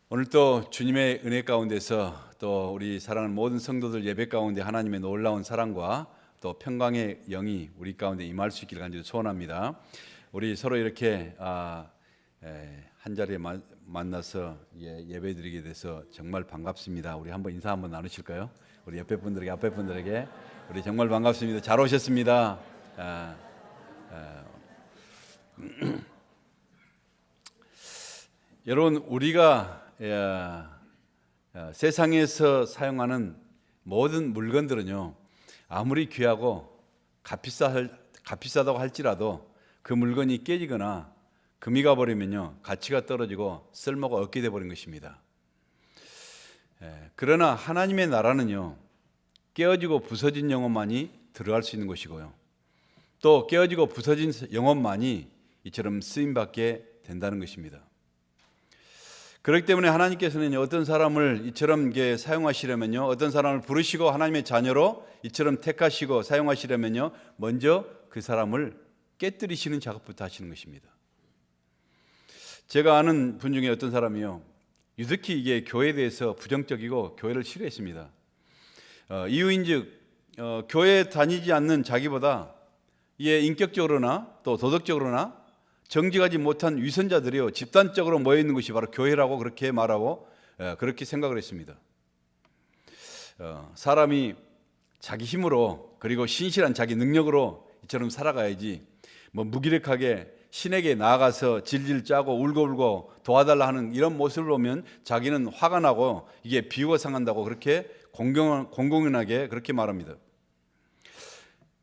오늘 또 주님의 은혜 가운데서 또 우리 사랑하는 모든 성도들 예배 가운데 하나님의 놀라운 사랑과 또 평강의 영이 우리 가운데 임할 수 있기를 간절히 소원합니다. 우리 서로 이렇게 한 자리에 만나서 예배드리게 돼서 정말 반갑습니다. 우리 한번 인사 한번 나누실까요? 우리 옆에 분들에게 앞에 분들에게 우리 정말 반갑습니다. 잘 오셨습니다. 여러분, 우리가 세상에서 사용하는 모든 물건들은요, 아무리 귀하고 값비싸다고 할지라도 그 물건이 깨지거나 금이 가버리면요, 가치가 떨어지고 쓸모가 없게 돼버린 것입니다. 그러나 하나님의 나라는요, 깨어지고 부서진 영혼만이 들어갈 수 있는 것이고요, 또 깨어지고 부서진 영혼만이 이처럼 쓰임받게 된다는 것입니다. 그렇기 때문에 하나님께서는 어떤 사람을 이처럼 사용하시려면요, 어떤 사람을 부르시고 하나님의 자녀로 이처럼 택하시고 사용하시려면요, 먼저 그 사람을 깨뜨리시는 작업부터 하시는 것입니다. 제가 아는 분 중에 어떤 사람이요, 유득히 이게 교회에 대해서 부정적이고 교회를 싫어했습니다. 이유인즉 교회 다니지 않는 자기보다 인격적으로나 또 도덕적으로나 정직하지 못한 위선자들이요, 집단적으로 모여 있는 것이 바로 교회라고 그렇게 말하고 그렇게 생각을 했습니다. 사람이 자기 힘으로 그리고 신실한 자기 능력으로 이처럼 살아가야지, 무기력하게 신에게 나아가서 질질 짜고 울고불고 도와달라 하는 이런 모습을 보면 자기는 화가 나고 이게 비유가 상한다고 그렇게 공공연하게 그렇게 말합니다.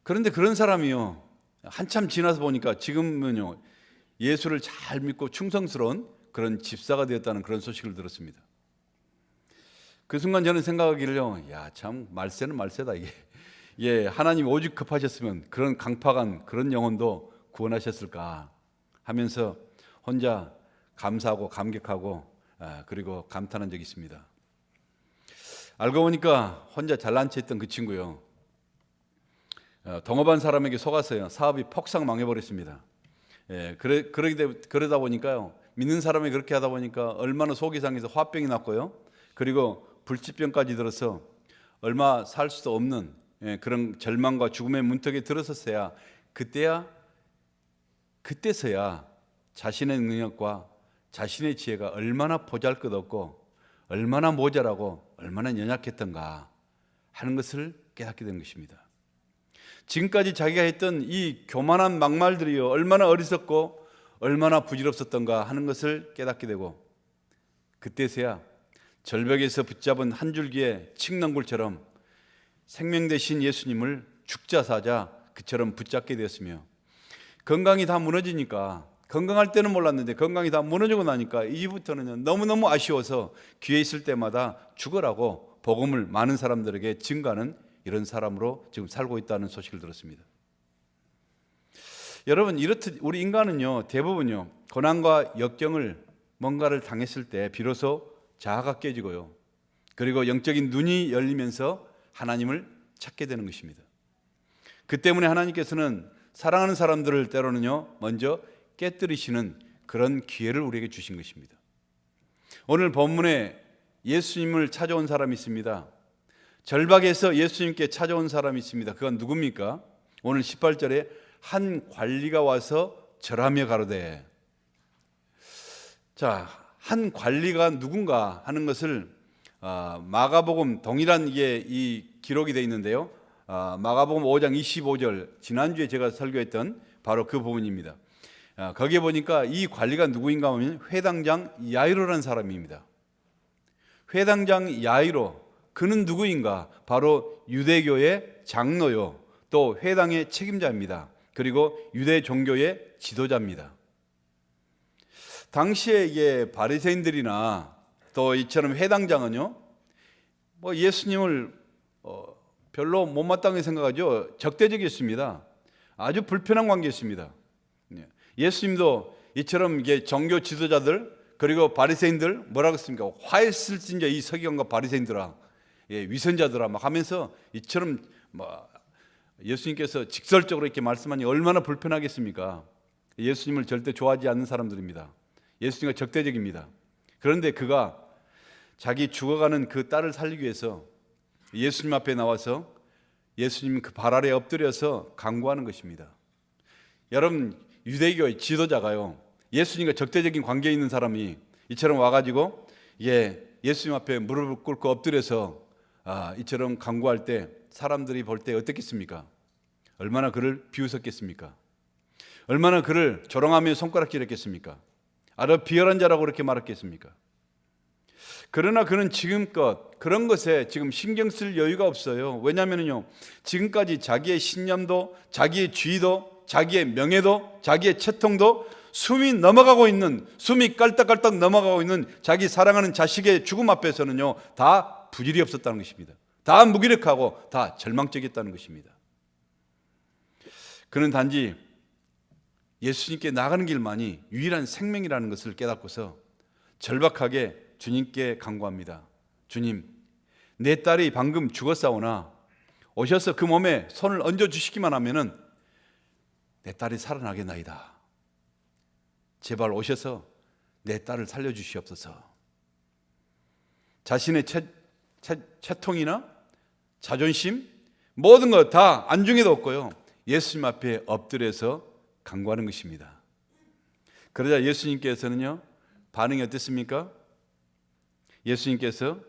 그런데 그런 사람이요, 한참 지나서 보니까 지금은요, 예수를 잘 믿고 충성스러운 그런 집사가 되었다는 그런 소식을 들었습니다. 그 순간 저는 생각하기를요, 참 말세는 말세다. 이게 하나님 오직 급하셨으면 그런 강팍한 그런 영혼도 구원하셨을까 하면서 혼자 감사하고 감격하고 그리고 감탄한 적이 있습니다. 알고 보니까 혼자 잘난 체 했던 그 친구요, 동업한 사람에게 속아서요, 사업이 폭삭 망해버렸습니다. 그러다 보니까요, 믿는 사람이 그렇게 하다 보니까 얼마나 속이 상해서 화병이 났고요, 그리고 불치병까지 들어서 얼마 살 수도 없는 그런 절망과 죽음의 문턱에 들어섰어야 그때서야 자신의 능력과 자신의 지혜가 얼마나 보잘것없고 얼마나 모자라고 얼마나 연약했던가 하는 것을 깨닫게 된 것입니다. 지금까지 자기가 했던 이 교만한 막말들이요, 얼마나 어리석고 얼마나 부질없었던가 하는 것을 깨닫게 되고, 그때서야 절벽에서 붙잡은 한 줄기의 칡넝굴처럼 생명 되신 예수님을 죽자 사자 그처럼 붙잡게 되었으며, 건강이 다 무너지니까, 건강할 때는 몰랐는데 건강이 다 무너지고 나니까 이제부터는 너무너무 아쉬워서 기회 있을 때마다 죽으라고 복음을 많은 사람들에게 증가하는 이런 사람으로 지금 살고 있다는 소식을 들었습니다. 여러분, 이렇듯 우리 인간은요, 대부분요, 고난과 역경을 뭔가를 당했을 때 비로소 자아가 깨지고요, 그리고 영적인 눈이 열리면서 하나님을 찾게 되는 것입니다. 그 때문에 하나님께서는 사랑하는 사람들을 때로는요, 먼저 깨뜨리시는 그런 기회를 우리에게 주신 것입니다. 오늘 본문에 예수님을 찾아온 사람이 있습니다. 절박에서 예수님께 찾아온 사람이 있습니다. 그건 누굽니까? 오늘 18절에 한 관리가 와서 절하며 가로되. 자, 한 관리가 누군가 하는 것을 마가복음 동일한 이 기록이 되어 있는데요, 마가복음 5장 25절, 지난주에 제가 설교했던 바로 그 부분입니다. 거기에 보니까 이 관리가 누구인가 하면 회당장 야이로라는 사람입니다. 회당장 야이로, 그는 누구인가? 바로 유대교의 장로요, 또 회당의 책임자입니다. 그리고 유대 종교의 지도자입니다. 당시에 바리새인들이나 또 이처럼 회당장은요, 예수님을 별로 못마땅하게 생각하죠. 적대적이었습니다. 아주 불편한 관계였습니다. 예수님도 이처럼 종교 지도자들 그리고 바리새인들 뭐라고 했습니까? 화했을진저 이 서기관과 바리새인들아, 위선자들아 막 하면서 이처럼 예수님께서 직설적으로 이렇게 말씀하니 얼마나 불편하겠습니까? 예수님을 절대 좋아하지 않는 사람들입니다. 예수님과 적대적입니다. 그런데 그가 자기 죽어가는 그 딸을 살리기 위해서 예수님 앞에 나와서 예수님 그 발 아래 엎드려서 간구하는 것입니다. 여러분, 유대교의 지도자가요, 예수님과 적대적인 관계에 있는 사람이 이처럼 와가지고 예수님 앞에 무릎을 꿇고 엎드려서 이처럼 간구할 때 사람들이 볼 때 어떻겠습니까? 얼마나 그를 비웃었겠습니까? 얼마나 그를 조롱하며 손가락질했겠습니까? 아주 비열한 자라고 그렇게 말했겠습니까? 그러나 그는 지금껏 그런 것에 지금 신경 쓸 여유가 없어요. 왜냐하면요, 지금까지 자기의 신념도, 자기의 주의도, 자기의 명예도, 자기의 채통도 숨이 넘어가고 있는, 숨이 깔딱깔딱 넘어가고 있는 자기 사랑하는 자식의 죽음 앞에서는요, 다 부질이 없었다는 것입니다. 다 무기력하고 다 절망적이었다는 것입니다. 그는 단지 예수님께 나가는 길만이 유일한 생명이라는 것을 깨닫고서 절박하게 주님께 간구합니다. 주님, 내 딸이 방금 죽었사오나 오셔서 그 몸에 손을 얹어주시기만 하면은 내 딸이 살아나겠나이다. 제발 오셔서 내 딸을 살려주시옵소서. 자신의 채통이나 자존심, 모든 것 다 안중에도 없고요, 예수님 앞에 엎드려서 간구하는 것입니다. 그러자 예수님께서는요, 반응이 어땠습니까? 예수님께서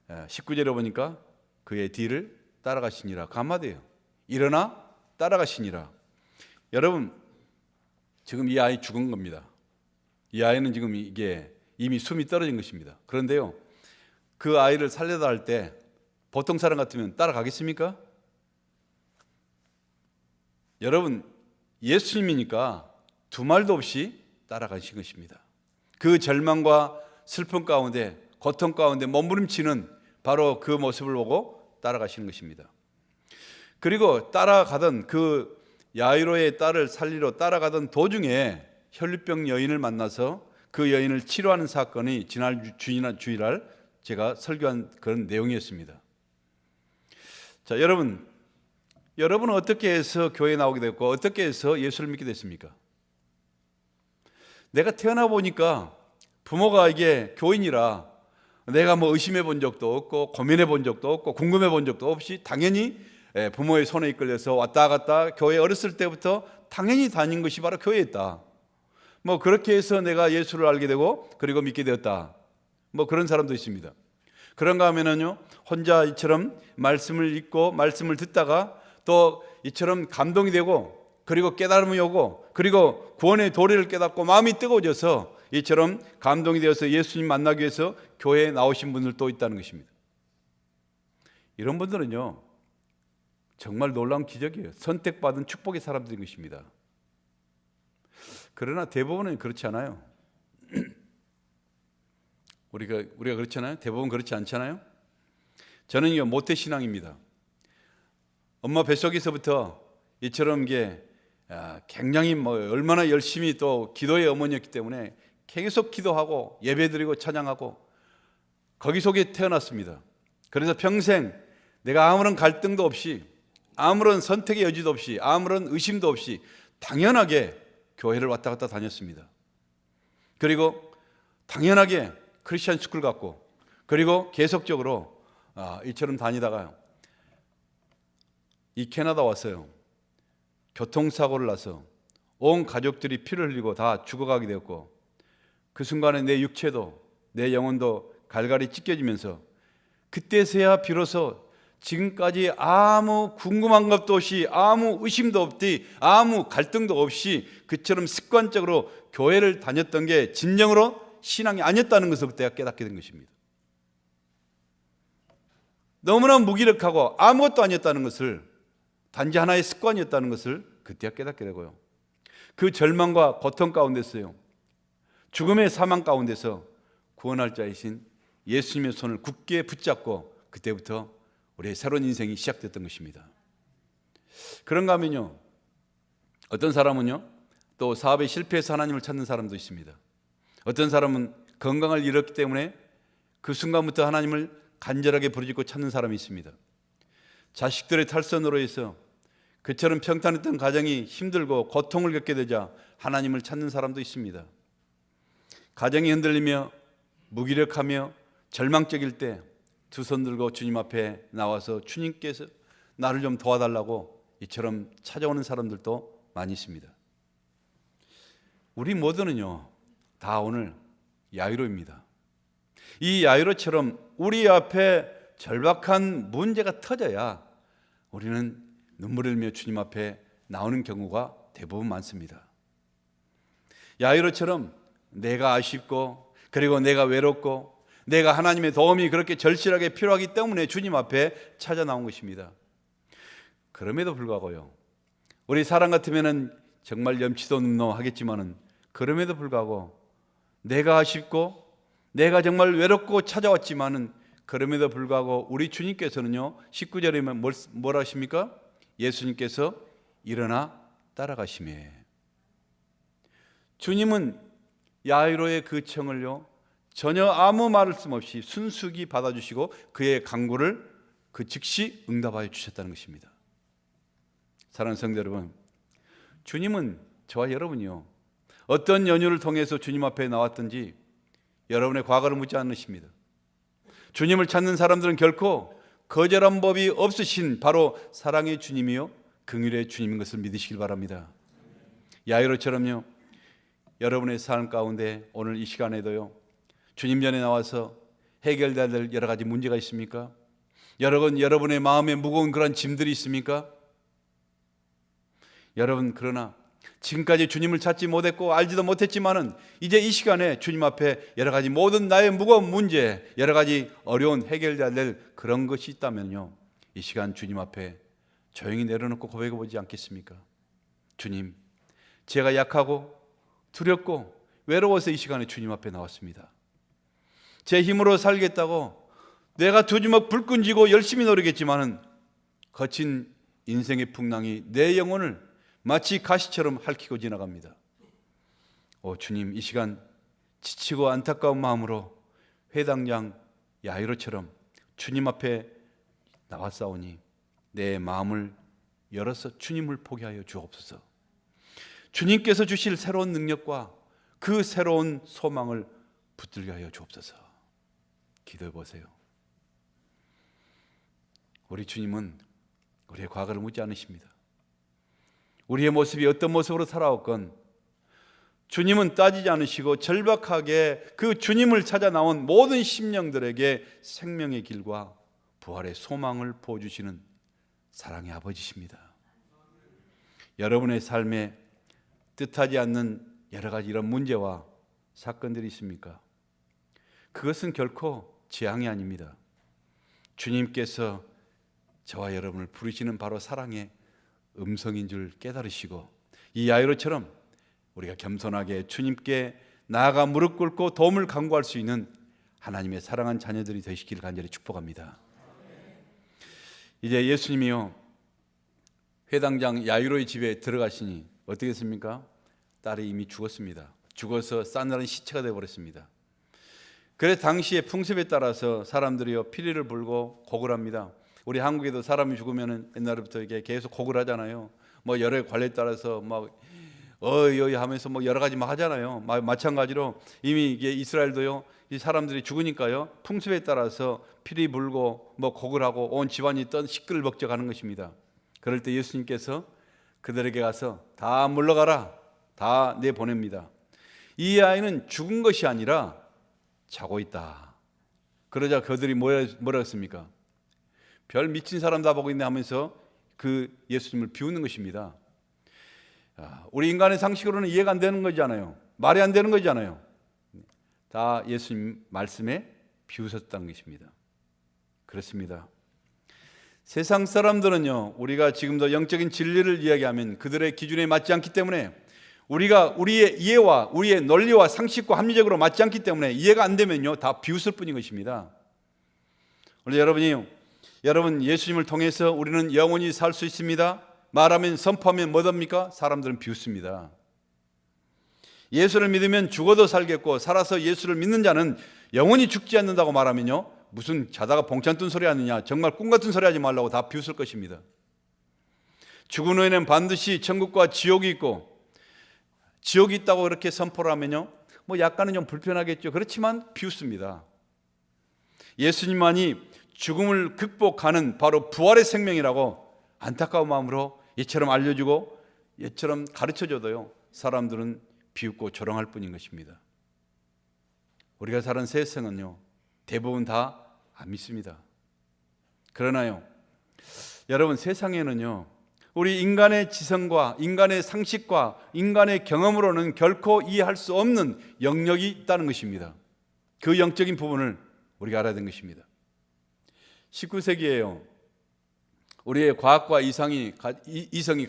19절에 보니까 그의 뒤를 따라가시니라. 그 한마디예요. 일어나 따라가시니라. 여러분, 지금 이 아이 죽은 겁니다. 이 아이는 지금 이미 숨이 떨어진 것입니다. 그런데요, 그 아이를 살려다 할 때 보통 사람 같으면 따라가겠습니까? 여러분, 예수님이니까 두 말도 없이 따라가신 것입니다. 그 절망과 슬픔 가운데, 고통 가운데 몸부림치는 바로 그 모습을 보고 따라가시는 것입니다. 그리고 따라가던 그 야이로의 딸을 살리러 따라가던 도중에 혈류병 여인을 만나서 그 여인을 치료하는 사건이 지난 주일날 제가 설교한 그런 내용이었습니다. 자, 여러분은 어떻게 해서 교회에 나오게 됐고 어떻게 해서 예수를 믿게 됐습니까? 내가 태어나 보니까 부모가 교인이라 내가 의심해 본 적도 없고 고민해 본 적도 없고 궁금해 본 적도 없이 당연히 부모의 손에 이끌려서 왔다 갔다 교회 어렸을 때부터 당연히 다닌 것이 바로 교회였다. 그렇게 해서 내가 예수를 알게 되고 그리고 믿게 되었다. 그런 사람도 있습니다. 그런가 하면은요, 혼자 이처럼 말씀을 읽고 말씀을 듣다가 또 이처럼 감동이 되고 그리고 깨달음이 오고 그리고 구원의 도리를 깨닫고 마음이 뜨거워져서 이처럼 감동이 되어서 예수님 만나기 위해서 교회에 나오신 분들도 있다는 것입니다. 이런 분들은요, 정말 놀라운 기적이에요. 선택받은 축복의 사람들인 것입니다. 그러나 대부분은 그렇지 않아요. 우리가 그렇지 않아요? 대부분 그렇지 않잖아요? 저는 모태신앙입니다. 엄마 뱃속에서부터 이처럼 굉장히 얼마나 열심히 또 기도의 어머니였기 때문에 계속 기도하고 예배드리고 찬양하고 거기 속에 태어났습니다. 그래서 평생 내가 아무런 갈등도 없이 아무런 선택의 여지도 없이 아무런 의심도 없이 당연하게 교회를 왔다 갔다 다녔습니다. 그리고 당연하게 크리스천 스쿨 갔고 그리고 계속적으로 이처럼 다니다가 이 캐나다 왔어요. 교통사고를 나서 온 가족들이 피를 흘리고 다 죽어가게 되었고 그 순간에 내 육체도 내 영혼도 갈갈이 찢겨지면서 그때서야 비로소 지금까지 아무 궁금한 것도 없이 아무 의심도 없이 아무 갈등도 없이 그처럼 습관적으로 교회를 다녔던 게 진정으로 신앙이 아니었다는 것을 그때 깨닫게 된 것입니다. 너무나 무기력하고 아무것도 아니었다는 것을, 단지 하나의 습관이었다는 것을 그때 깨닫게 되고요. 그 절망과 고통 가운데서요, 죽음의 사망 가운데서 구원할 자이신 예수님의 손을 굳게 붙잡고 그때부터 우리의 새로운 인생이 시작됐던 것입니다. 그런가 하면요, 어떤 사람은요 또 사업에 실패해서 하나님을 찾는 사람도 있습니다. 어떤 사람은 건강을 잃었기 때문에 그 순간부터 하나님을 간절하게 부르짖고 찾는 사람이 있습니다. 자식들의 탈선으로 해서 그처럼 평탄했던 가정이 힘들고 고통을 겪게 되자 하나님을 찾는 사람도 있습니다. 가정이 흔들리며 무기력하며 절망적일 때 두 손 들고 주님 앞에 나와서 주님께서 나를 좀 도와달라고 이처럼 찾아오는 사람들도 많이 있습니다. 우리 모두는요 다 오늘 야이로입니다. 이 야이로처럼 우리 앞에 절박한 문제가 터져야 우리는 눈물을 흘리며 주님 앞에 나오는 경우가 대부분 많습니다. 야이로처럼 내가 아쉽고 그리고 내가 외롭고 내가 하나님의 도움이 그렇게 절실하게 필요하기 때문에 주님 앞에 찾아 나온 것입니다. 그럼에도 불구하고요, 우리 사람 같으면은 정말 염치도 없는 놈 하겠지만은 그럼에도 불구하고 내가 아쉽고 내가 정말 외롭고 찾아왔지만은 그럼에도 불구하고 우리 주님께서는요 19절에 뭘 하십니까? 예수님께서 일어나 따라가시매. 주님은 야이로의 그 청을요 전혀 아무 말씀 없이 순수히 받아주시고 그의 간구를 그 즉시 응답하여 주셨다는 것입니다. 사랑하는 성도 여러분, 주님은 저와 여러분이요 어떤 연유를 통해서 주님 앞에 나왔든지 여러분의 과거를 묻지 않으십니다. 주님을 찾는 사람들은 결코 거절한 법이 없으신 바로 사랑의 주님이요 긍휼의 주님인 것을 믿으시길 바랍니다. 야이로처럼요 여러분의 삶 가운데 오늘 이 시간에도요 주님 전에 나와서 해결돼야 될 여러 가지 문제가 있습니까? 여러분의 마음에 무거운 그런 짐들이 있습니까? 여러분, 그러나 지금까지 주님을 찾지 못했고 알지도 못했지만은 이제 이 시간에 주님 앞에 여러 가지 모든 나의 무거운 문제, 여러 가지 어려운 해결돼야 될 그런 것이 있다면요 이 시간 주님 앞에 조용히 내려놓고 고백해 보지 않겠습니까? 주님, 제가 약하고 두렵고 외로워서 이 시간에 주님 앞에 나왔습니다. 제 힘으로 살겠다고 내가 두 주먹 불끈 쥐고 열심히 노리겠지만은 거친 인생의 풍랑이 내 영혼을 마치 가시처럼 핥히고 지나갑니다. 오 주님, 이 시간 지치고 안타까운 마음으로 회당장 야이로처럼 주님 앞에 나왔사오니 내 마음을 열어서 주님을 포기하여 주옵소서. 주님께서 주실 새로운 능력과 그 새로운 소망을 붙들게 하여 주옵소서. 기도해 보세요. 우리 주님은 우리의 과거를 묻지 않으십니다. 우리의 모습이 어떤 모습으로 살아왔건 주님은 따지지 않으시고 절박하게 그 주님을 찾아 나온 모든 심령들에게 생명의 길과 부활의 소망을 보여주시는 사랑의 아버지십니다. 여러분의 삶에 뜻하지 않는 여러 가지 이런 문제와 사건들이 있습니까? 그것은 결코 재앙이 아닙니다. 주님께서 저와 여러분을 부르시는 바로 사랑의 음성인 줄 깨달으시고 이 야이로처럼 우리가 겸손하게 주님께 나아가 무릎 꿇고 도움을 간구할 수 있는 하나님의 사랑한 자녀들이 되시기를 간절히 축복합니다. 이제 예수님이요 회당장 야이로의 집에 들어가시니 어떻게 했습니까? 딸이 이미 죽었습니다. 죽어서 싸늘한 시체가 되어버렸습니다. 그래서 당시의 풍습에 따라서 사람들이요 피리를 불고 곡을 합니다. 우리 한국에도 사람이 죽으면 옛날부터 이게 계속 곡을 하잖아요. 뭐 여러 관례에 따라서 막 어이 하면서 뭐 여러 가지 막 하잖아요. 마찬가지로 이미 이게 이스라엘도요 이 사람들이 죽으니까요 풍습에 따라서 피리 불고 뭐 곡을 하고 온 집안이 시끌벅적하는 것입니다. 그럴 때 예수님께서 그들에게 가서 다 물러가라, 다 내보냅니다. 이 아이는 죽은 것이 아니라 자고 있다. 그러자 그들이 뭐라 했습니까? 별 미친 사람 다 보고 있네 하면서 그 예수님을 비웃는 것입니다. 우리 인간의 상식으로는 이해가 안 되는 거잖아요. 말이 안 되는 거잖아요. 다 예수님 말씀에 비웃었다는 것입니다. 그렇습니다. 세상 사람들은요 우리가 지금도 영적인 진리를 이야기하면 그들의 기준에 맞지 않기 때문에 우리의 이해와 우리의 논리와 상식과 합리적으로 맞지 않기 때문에 이해가 안 되면요 다 비웃을 뿐인 것입니다. 오늘 여러분 예수님을 통해서 우리는 영원히 살 수 있습니다. 말하면 선포하면 뭐답니까? 사람들은 비웃습니다. 예수를 믿으면 죽어도 살겠고 살아서 예수를 믿는 자는 영원히 죽지 않는다고 말하면요 무슨 자다가 봉찬 뜬 소리 하느냐, 정말 꿈 같은 소리 하지 말라고 다 비웃을 것입니다. 죽은 후에는 반드시 천국과 지옥이 있고 지옥이 있다고 그렇게 선포를 하면요 뭐 약간은 좀 불편하겠죠. 그렇지만 비웃습니다. 예수님만이 죽음을 극복하는 바로 부활의 생명이라고 안타까운 마음으로 이처럼 알려주고 이처럼 가르쳐줘도요, 사람들은 비웃고 조롱할 뿐인 것입니다. 우리가 사는 세상은요, 대부분 다 안 믿습니다. 그러나요, 여러분, 세상에는요, 우리 인간의 지성과 인간의 상식과 인간의 경험으로는 결코 이해할 수 없는 영역이 있다는 것입니다. 그 영적인 부분을 우리가 알아야 되는 것입니다. 19세기에요, 우리의 과학과 이성이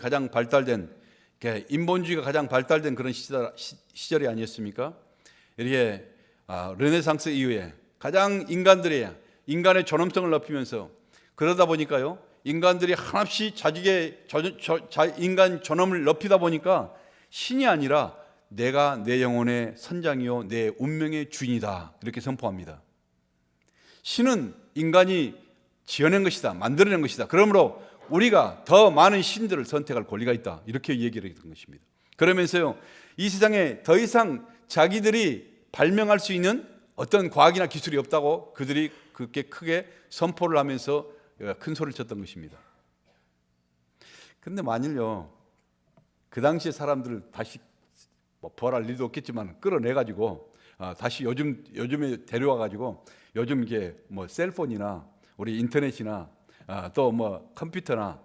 가장 발달된, 인본주의가 가장 발달된 그런 시절이 아니었습니까? 이렇게 르네상스 이후에 가장 인간의 존엄성을 높이면서, 그러다 보니까요, 인간들이 한없이 자기의 인간 존엄을 높이다 보니까 신이 아니라 내가 내 영혼의 선장이요 내 운명의 주인이다, 이렇게 선포합니다. 신은 인간이 지어낸 것이다, 만들어낸 것이다. 그러므로 우리가 더 많은 신들을 선택할 권리가 있다, 이렇게 얘기를 했던 것입니다. 그러면서요, 이 세상에 더 이상 자기들이 발명할 수 있는 어떤 과학이나 기술이 없다고 그들이 그렇게 크게 선포를 하면서 큰 소리를 쳤던 것입니다. 그런데 만일요, 그 당시에 사람들을 다시 부활할 일도 없겠지만 끌어내가지고 다시 요즘에 데려와가지고, 요즘 이게 셀폰이나 우리 인터넷이나 또 컴퓨터나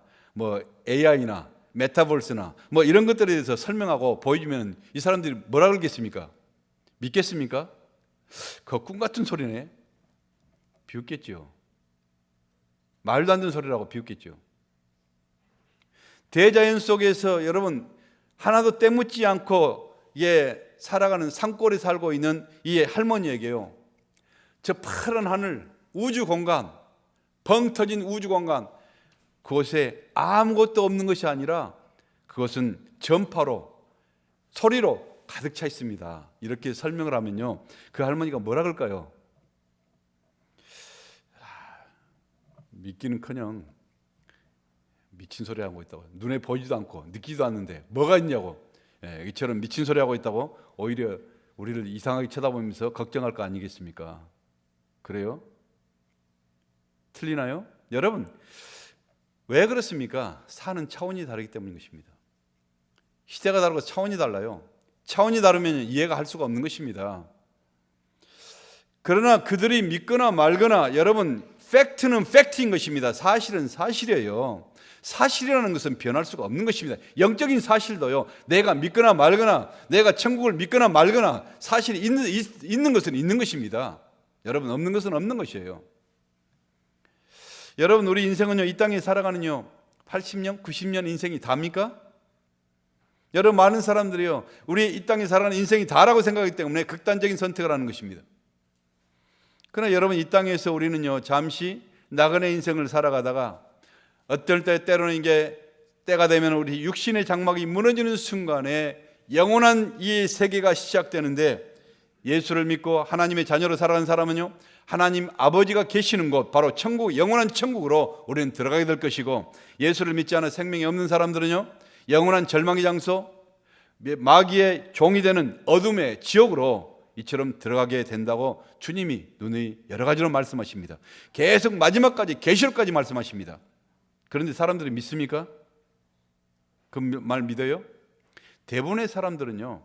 AI나 메타버스나 이런 것들에 대해서 설명하고 보여주면 이 사람들이 뭐라 그러겠습니까? 믿겠습니까? 그 꿈 같은 소리네. 비웃겠죠. 말도 안 되는 소리라고 비웃겠죠. 대자연 속에서 여러분 하나도 때묻지 않고 살아가는 산골에 살고 있는 이 할머니에게요, 저 파란 하늘, 우주 공간, 벙 터진 우주 공간, 그곳에 아무것도 없는 것이 아니라 그것은 전파로, 소리로 가득 차 있습니다, 이렇게 설명을 하면요, 그 할머니가 뭐라 그럴까요? 믿기는커녕 미친 소리 하고 있다고, 눈에 보이지도 않고 느끼지도 않는데 뭐가 있냐고, 이처럼 미친 소리 하고 있다고 오히려 우리를 이상하게 쳐다보면서 걱정할 거 아니겠습니까? 그래요? 틀리나요? 여러분, 왜 그렇습니까? 사는 차원이 다르기 때문인 것입니다. 시대가 다르고 차원이 달라요. 차원이 다르면 이해가 할 수가 없는 것입니다. 그러나 그들이 믿거나 말거나, 여러분, 팩트는 팩트인 것입니다. 사실은 사실이에요. 사실이라는 것은 변할 수가 없는 것입니다. 영적인 사실도요, 내가 믿거나 말거나, 내가 천국을 믿거나 말거나, 사실이 있는 것은 있는 것입니다. 여러분, 없는 것은 없는 것이에요. 여러분, 우리 인생은요, 이 땅에 살아가는요, 80년, 90년 인생이 답니까? 여러분, 많은 사람들이요, 우리 이 땅에 살아가는 인생이 다라고 생각하기 때문에 극단적인 선택을 하는 것입니다. 그러나 여러분, 이 땅에서 우리는요, 잠시 나그네 인생을 살아가다가 어떨 때, 때로는 이게 때가 되면 우리 육신의 장막이 무너지는 순간에 영원한 이 세계가 시작되는데, 예수를 믿고 하나님의 자녀로 살아가는 사람은요, 하나님 아버지가 계시는 곳, 바로 천국, 영원한 천국으로 우리는 들어가게 될 것이고, 예수를 믿지 않아 생명이 없는 사람들은요, 영원한 절망의 장소, 마귀의 종이 되는 어둠의 지옥으로 이처럼 들어가게 된다고 주님이 눈의 여러 가지로 말씀하십니다. 계속 마지막까지, 계시록까지 말씀하십니다. 그런데 사람들이 믿습니까? 그 말 믿어요? 대부분의 사람들은요,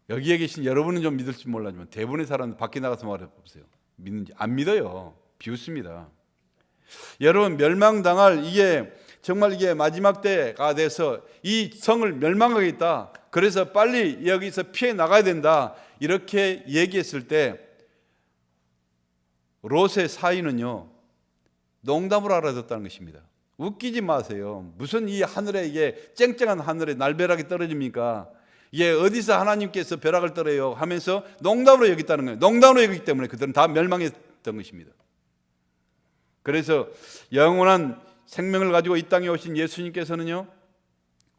여기에 계신 여러분은 좀 믿을지 몰라지만 대부분의 사람은 밖에 나가서 말해보세요. 믿는지. 안 믿어요. 비웃습니다. 여러분, 멸망당할 정말 이게 마지막 때가 돼서 이 성을 멸망하겠다, 그래서 빨리 여기서 피해 나가야 된다, 이렇게 얘기했을 때 롯의 사위는요, 농담으로 알아듣었다는 것입니다. 웃기지 마세요. 무슨 이 하늘에, 이게 쨍쨍한 하늘에 날벼락이 떨어집니까? 이게 어디서 하나님께서 벼락을 떨어요 하면서 농담으로 여겼다는 거예요. 농담으로 여기기 때문에 그들은 다 멸망했던 것입니다. 그래서 영원한 생명을 가지고 이 땅에 오신 예수님께서는요,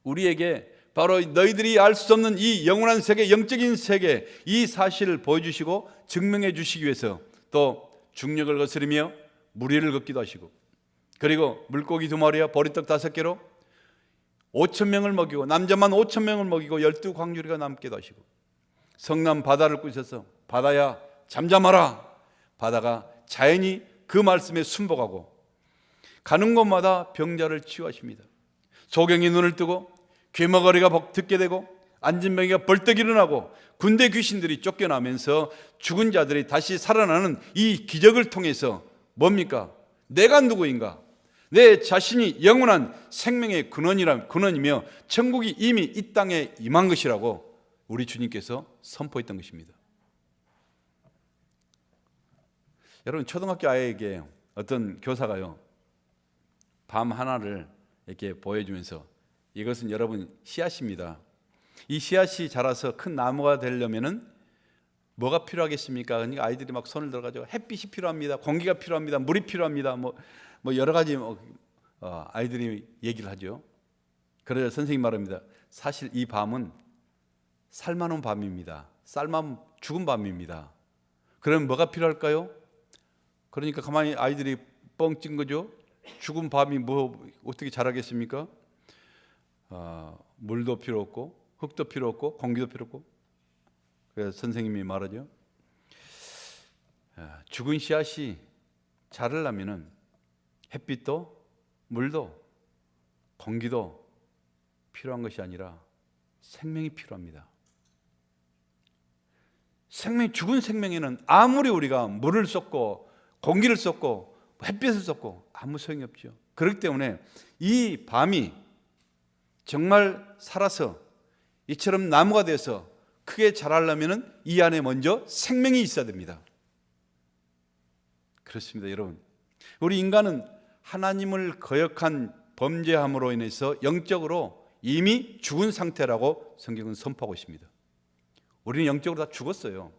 우리에게 바로 너희들이 알 수 없는 이 영원한 세계, 영적인 세계, 이 사실을 보여주시고 증명해 주시기 위해서 또 중력을 거스르며 무리를 걷기도 하시고, 그리고 물고기 2마리와 보리떡 5개로 5,000명을 먹이고, 남자만 5,000명을 먹이고 12광주리가 남기도 하시고, 성남 바다를 꾸셔서 바다야 잠잠하라, 바다가 자연히 그 말씀에 순복하고 가는 곳마다 병자를 치유하십니다. 소경이 눈을 뜨고 귀머거리가 듣게 되고 앉은 병이가 벌떡 일어나고 군대 귀신들이 쫓겨나면서 죽은 자들이 다시 살아나는 이 기적을 통해서 뭡니까? 내가 누구인가? 내 자신이 영원한 생명의 근원이며 천국이 이미 이 땅에 임한 것이라고 우리 주님께서 선포했던 것입니다. 여러분, 초등학교 아이에게 어떤 교사가요, 밤 하나를 이렇게 보여주면서 이것은 여러분 씨앗입니다. 이 씨앗이 자라서 큰 나무가 되려면은 뭐가 필요하겠습니까? 그러니까 아이들이 막 손을 들어가지고 햇빛이 필요합니다. 공기가 필요합니다. 물이 필요합니다. 뭐 여러 가지 아이들이 얘기를 하죠. 그래서 선생님 말합니다. 사실 이 밤은 살만한 밤입니다. 죽은 밤입니다. 그럼 뭐가 필요할까요? 그러니까 가만히 아이들이 뻥 찐 거죠. 죽은 밤이 어떻게 자라겠습니까? 물도 필요 없고 흙도 필요 없고 공기도 필요 없고. 그래서 선생님이 말하죠. 죽은 씨앗이 자라려면은 햇빛도 물도 공기도 필요한 것이 아니라 생명이 필요합니다. 죽은 생명에는 아무리 우리가 물을 쏟고 공기를 쏟고 햇빛을 쏟고 아무 소용이 없죠. 그렇기 때문에 이 밤이 정말 살아서 이처럼 나무가 돼서 크게 자라려면 이 안에 먼저 생명이 있어야 됩니다. 그렇습니다, 여러분. 우리 인간은 하나님을 거역한 범죄함으로 인해서 영적으로 이미 죽은 상태라고 성경은 선포하고 있습니다. 우리는 영적으로 다 죽었어요.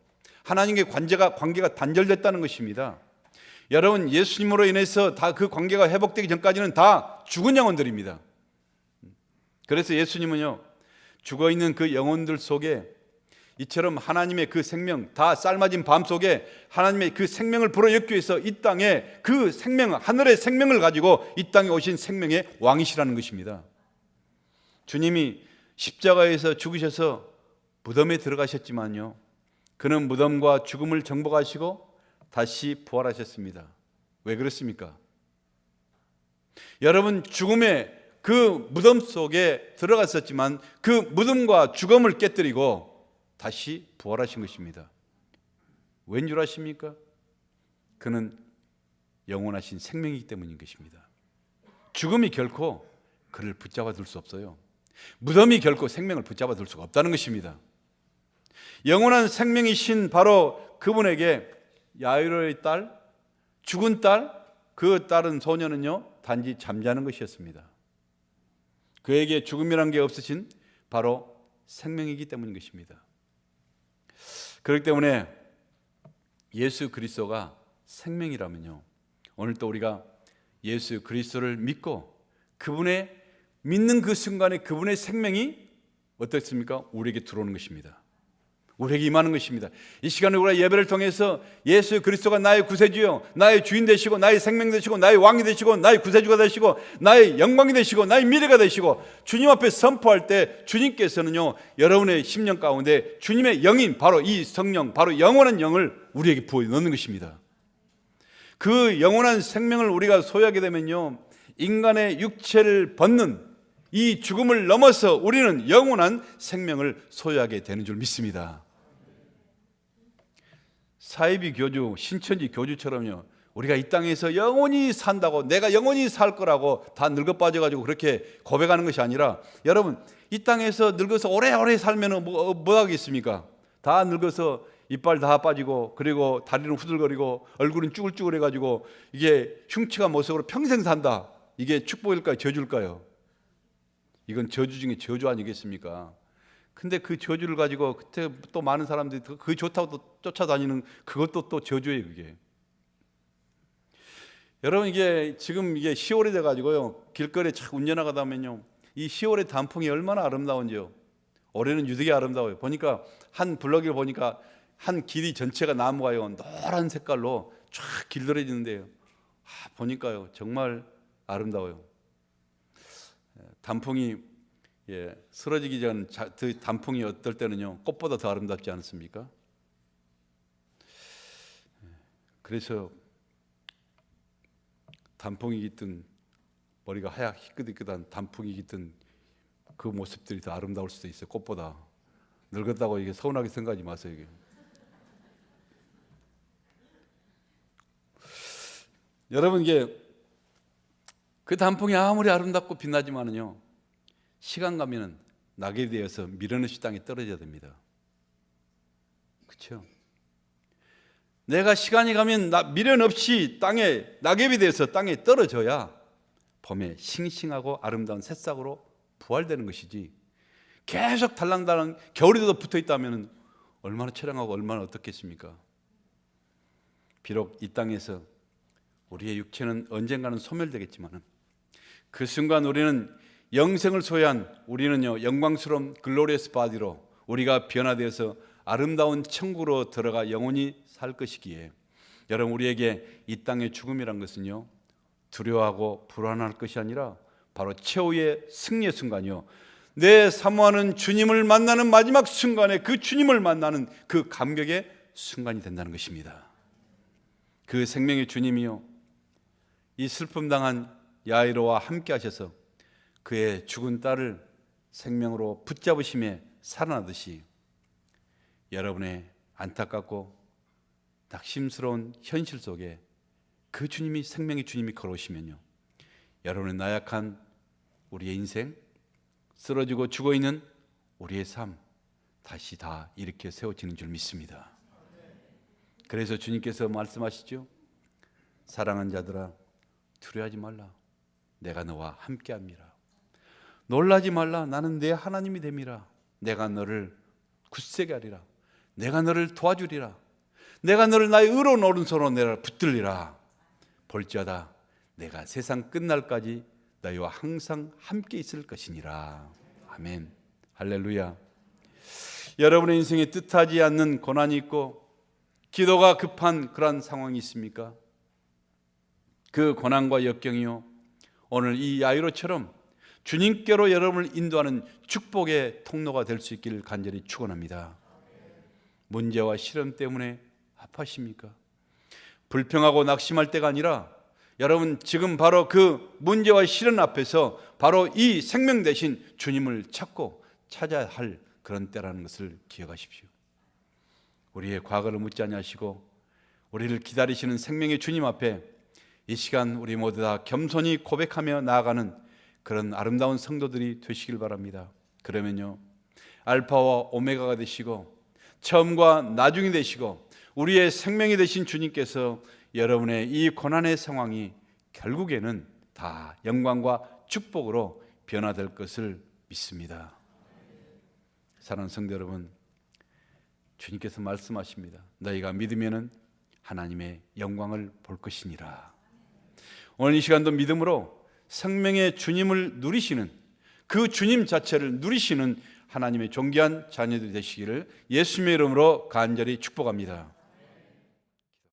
하나님과의 관계가 단절됐다는 것입니다. 여러분, 예수님으로 인해서 다 그 관계가 회복되기 전까지는 다 죽은 영혼들입니다. 그래서 예수님은요, 죽어있는 그 영혼들 속에 이처럼 하나님의 그 생명, 다 삶아진 밤 속에 하나님의 그 생명을 불어넣기 위해서 이 땅에 그 생명, 하늘의 생명을 가지고 이 땅에 오신 생명의 왕이시라는 것입니다. 주님이 십자가에서 죽으셔서 무덤에 들어가셨지만요, 그는 무덤과 죽음을 정복하시고 다시 부활하셨습니다. 왜 그렇습니까? 여러분, 죽음의 그 무덤 속에 들어갔었지만 그 무덤과 죽음을 깨뜨리고 다시 부활하신 것입니다. 왠 줄 아십니까? 그는 영원하신 생명이기 때문인 것입니다. 죽음이 결코 그를 붙잡아 둘 수 없어요. 무덤이 결코 생명을 붙잡아 둘 수가 없다는 것입니다. 영원한 생명이신 바로 그분에게 야이로의 딸, 죽은 딸, 그 딸은 소녀는요 단지 잠자는 것이었습니다. 그에게 죽음이란 게 없으신 바로 생명이기 때문인 것입니다. 그렇기 때문에 예수 그리스도가 생명이라면요, 오늘 또 우리가 예수 그리스도를 믿고 그분의 믿는 그 순간에 그분의 생명이 어떻습니까? 우리에게 들어오는 것입니다. 우리에게 임하는 것입니다. 이 시간에 우리가 예배를 통해서 예수 그리스도가 나의 구세주요, 나의 주인 되시고 나의 생명 되시고 나의 왕이 되시고 나의 구세주가 되시고 나의 영광이 되시고 나의 미래가 되시고 주님 앞에 선포할 때 주님께서는요, 여러분의 심령 가운데 주님의 영인 바로 이 성령, 바로 영원한 영을 우리에게 부어 넣는 것입니다. 그 영원한 생명을 우리가 소유하게 되면요, 인간의 육체를 벗는 이 죽음을 넘어서 우리는 영원한 생명을 소유하게 되는 줄 믿습니다. 사이비 교주, 신천지 교주처럼요, 우리가 이 땅에서 영원히 산다고, 내가 영원히 살 거라고 다 늙어 빠져가지고 그렇게 고백하는 것이 아니라, 여러분, 이 땅에서 늙어서 오래오래 살면 뭐 하겠습니까? 다 늙어서 이빨 다 빠지고, 그리고 다리는 후들거리고, 얼굴은 쭈글쭈글해가지고 이게 흉측한 모습으로 평생 산다. 이게 축복일까요? 저주일까요? 이건 저주 중에 저주 아니겠습니까? 근데 그 저주를 가지고 그때 또 많은 사람들이 그 좋다고 또 쫓아다니는 그것도 또 저주예요, 그게. 여러분, 이게 지금 이게 10월이 돼가지고요, 길거리에 착 운전하다 보면요, 이 10월의 단풍이 얼마나 아름다운지요. 올해는 유독 아름다워요. 보니까 한 블럭을 보니까 한 길이 전체가 나무가요, 노란 색깔로 쫙 길들여지는데요. 보니까요, 정말 아름다워요. 단풍이 쓰러지기 전 그 단풍이 어떨 때는요, 꽃보다 더 아름답지 않습니까? 그래서 단풍이 깃든 머리가 하얗 희끗희끗한 단풍이 깃든 그 모습들이 더 아름다울 수도 있어요. 꽃보다. 늙었다고 이게 서운하게 생각하지 마세요. 이게. 여러분, 이게 그 단풍이 아무리 아름답고 빛나지만은요, 시간 가면은 낙엽이 되어서 미련없이 땅에 떨어져야 됩니다. 그렇죠? 내가 시간이 가면 미련 없이 땅에 낙엽이 되어서 땅에 떨어져야 봄에 싱싱하고 아름다운 새싹으로 부활되는 것이지, 계속 달랑달랑 겨울에도 붙어 있다면 얼마나 처량하고 얼마나 어떻겠습니까? 비록 이 땅에서 우리의 육체는 언젠가는 소멸되겠지만 그 순간 우리는 영생을 소유한, 우리는요 영광스러운 글로리어스 바디로 우리가 변화되어서 아름다운 천국으로 들어가 영원히 살 것이기에, 여러분, 우리에게 이 땅의 죽음이란 것은요 두려워하고 불안할 것이 아니라 바로 최후의 승리의 순간이요, 내 사모하는 주님을 만나는 마지막 순간에 그 주님을 만나는 그 감격의 순간이 된다는 것입니다. 그 생명의 주님이요 이 슬픔당한 야이로와 함께 하셔서 그의 죽은 딸을 생명으로 붙잡으심에 살아나듯이 여러분의 안타깝고 낙심스러운 현실 속에 그 주님이, 생명의 주님이 걸어오시면요, 여러분의 나약한 우리의 인생, 쓰러지고 죽어있는 우리의 삶 다시 다 일으켜 세워지는 줄 믿습니다. 그래서 주님께서 말씀하시죠. 사랑하는 자들아, 두려워하지 말라. 내가 너와 함께함이라. 놀라지 말라. 나는 내 하나님이 됨이라. 내가 너를 굳세게 하리라. 내가 너를 도와주리라. 내가 너를 나의 의로운 오른손으로 내가 붙들리라. 볼지어다 내가 세상 끝날까지 너희와 항상 함께 있을 것이니라. 아멘. 할렐루야. 여러분의 인생에 뜻하지 않는 고난이 있고 기도가 급한 그러한 상황이 있습니까? 그 고난과 역경이요, 오늘 이 야이로처럼 주님께로 여러분을 인도하는 축복의 통로가 될 수 있기를 간절히 축원합니다. 문제와 시련 때문에 아파하십니까? 불평하고 낙심할 때가 아니라 여러분, 지금 바로 그 문제와 시련 앞에서 바로 이 생명 대신 주님을 찾고 찾아야 할 그런 때라는 것을 기억하십시오. 우리의 과거를 묻지 아니하시고 우리를 기다리시는 생명의 주님 앞에 이 시간 우리 모두 다 겸손히 고백하며 나아가는 그런 아름다운 성도들이 되시길 바랍니다. 그러면요, 알파와 오메가가 되시고 처음과 나중이 되시고 우리의 생명이 되신 주님께서 여러분의 이 고난의 상황이 결국에는 다 영광과 축복으로 변화될 것을 믿습니다. 사랑하는 성도 여러분, 주님께서 말씀하십니다. 너희가 믿으면은 하나님의 영광을 볼 것이니라. 오늘 이 시간도 믿음으로 생명의 주님을 누리시는, 그 주님 자체를 누리시는 하나님의 존귀한 자녀들이 되시기를 예수님의 이름으로 간절히 축복합니다.